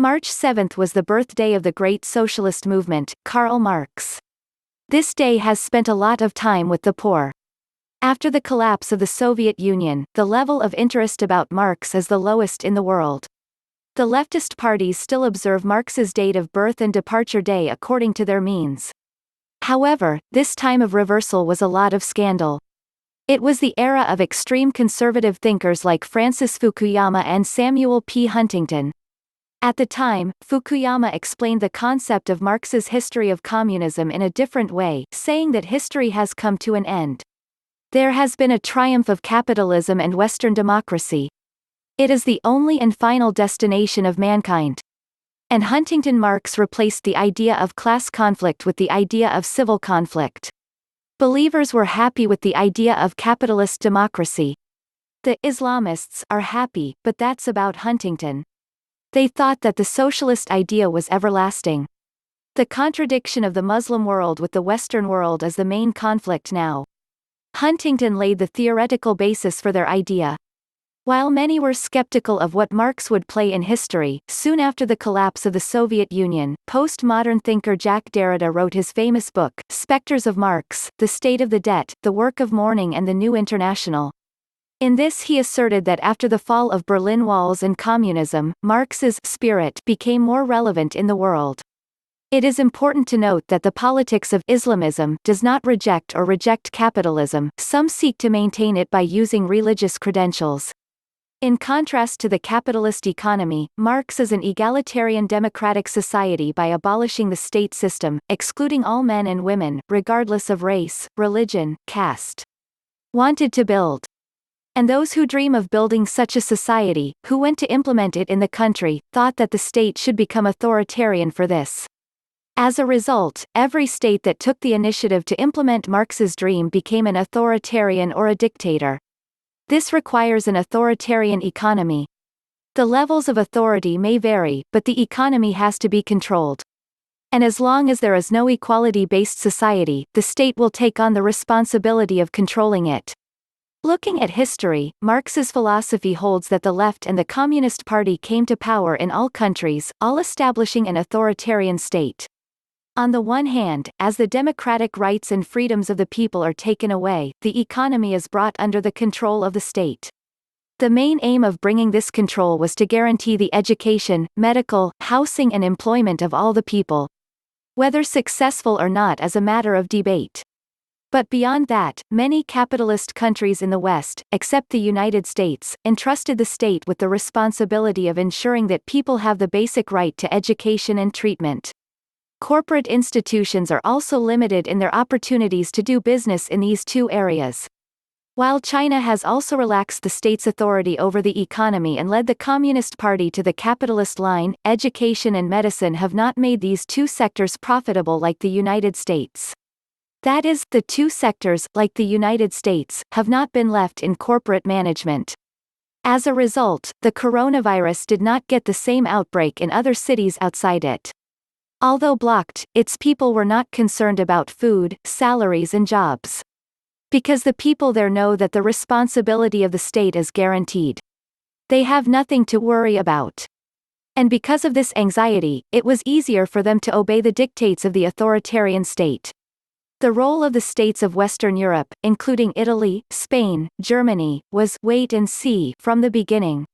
March 7 was the birthday of the great socialist movement, Karl Marx. This day has spent a lot of time with the poor. After the collapse of the Soviet Union, the level of interest about Marx is the lowest in the world. The leftist parties still observe Marx's date of birth and departure day according to their means. However, this time of reversal was a lot of scandal. It was the era of extreme conservative thinkers like Francis Fukuyama and Samuel P. Huntington. At the time, Fukuyama explained the concept of Marx's history of communism in a different way, saying that history has come to an end. There has been a triumph of capitalism and Western democracy. It is the only and final destination of mankind. And Huntington Marx replaced the idea of class conflict with the idea of civil conflict. Believers were happy with the idea of capitalist democracy. The Islamists are happy, but that's about Huntington. They thought that the socialist idea was everlasting. The contradiction of the Muslim world with the Western world is the main conflict now. Huntington laid the theoretical basis for their idea. While many were skeptical of what Marx would play in history, soon after the collapse of the Soviet Union, postmodern thinker Jacques Derrida wrote his famous book, Spectres of Marx, The State of the Debt, The Work of Mourning and the New International. In this he asserted that after the fall of Berlin Walls and communism, Marx's spirit became more relevant in the world. It is important to note that the politics of Islamism does not reject capitalism, some seek to maintain it by using religious credentials. In contrast to the capitalist economy, Marx is an egalitarian democratic society by abolishing the state system, excluding all men and women, regardless of race, religion, caste. Wanted to build. And those who dream of building such a society, who went to implement it in the country, thought that the state should become authoritarian for this. As a result, every state that took the initiative to implement Marx's dream became an authoritarian or a dictator. This requires an authoritarian economy. The levels of authority may vary, but the economy has to be controlled. And as long as there is no equality-based society, the state will take on the responsibility of controlling it. Looking at history, Marx's philosophy holds that the left and the Communist Party came to power in all countries, all establishing an authoritarian state. On the one hand, as the democratic rights and freedoms of the people are taken away, the economy is brought under the control of the state. The main aim of bringing this control was to guarantee the education, medical, housing and employment of all the people. Whether successful or not is a matter of debate. But beyond that, many capitalist countries in the West, except the United States, entrusted the state with the responsibility of ensuring that people have the basic right to education and treatment. Corporate institutions are also limited in their opportunities to do business in these two areas. While China has also relaxed the state's authority over the economy and led the Communist Party to the capitalist line, education and medicine have not made these two sectors profitable like the United States. That is, the two sectors, like the United States, have not been left in corporate management. As a result, the coronavirus did not get the same outbreak in other cities outside it. Although blocked, its people were not concerned about food, salaries and jobs. Because the people there know that the responsibility of the state is guaranteed. They have nothing to worry about. And because of this anxiety, it was easier for them to obey the dictates of the authoritarian state. The role of the states of Western Europe, including Italy, Spain, Germany, was wait and see from the beginning.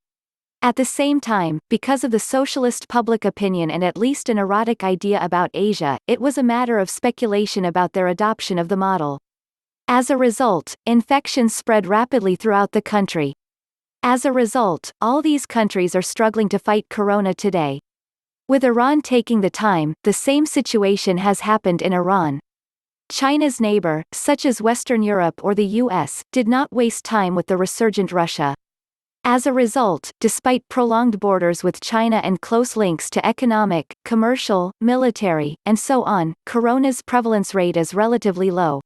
At the same time, because of the socialist public opinion and at least an erotic idea about Asia, it was a matter of speculation about their adoption of the model. As a result, infections spread rapidly throughout the country. As a result, all these countries are struggling to fight corona today. With Iran taking the time, the same situation has happened in Iran. China's neighbor, such as Western Europe or the US, did not waste time with the resurgent Russia. As a result, despite prolonged borders with China and close links to economic, commercial, military, and so on, corona's prevalence rate is relatively low.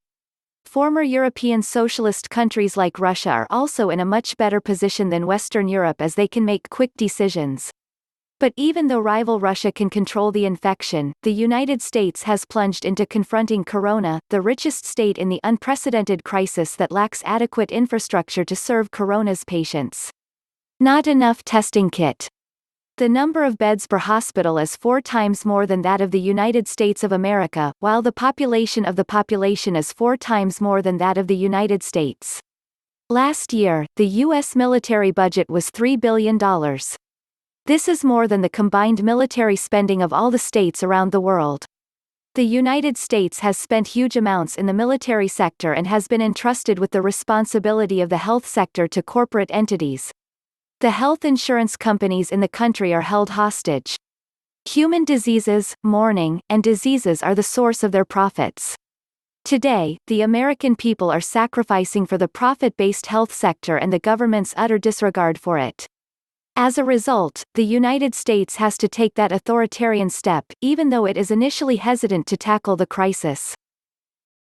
Former European socialist countries like Russia are also in a much better position than Western Europe as they can make quick decisions. But even though rival Russia can control the infection, the United States has plunged into confronting corona, the richest state in the unprecedented crisis that lacks adequate infrastructure to serve corona's patients. Not enough testing kit. The number of beds per hospital is 4 times more than that of the United States of America, while the population of the population is 4 times more than that of the United States. Last year, the U.S. military budget was $3 billion. This is more than the combined military spending of all the states around the world. The United States has spent huge amounts in the military sector and has been entrusted with the responsibility of the health sector to corporate entities. The health insurance companies in the country are held hostage. Human diseases, mourning, and diseases are the source of their profits. Today, the American people are sacrificing for the profit-based health sector and the government's utter disregard for it. As a result, the United States has to take that authoritarian step, even though it is initially hesitant to tackle the crisis.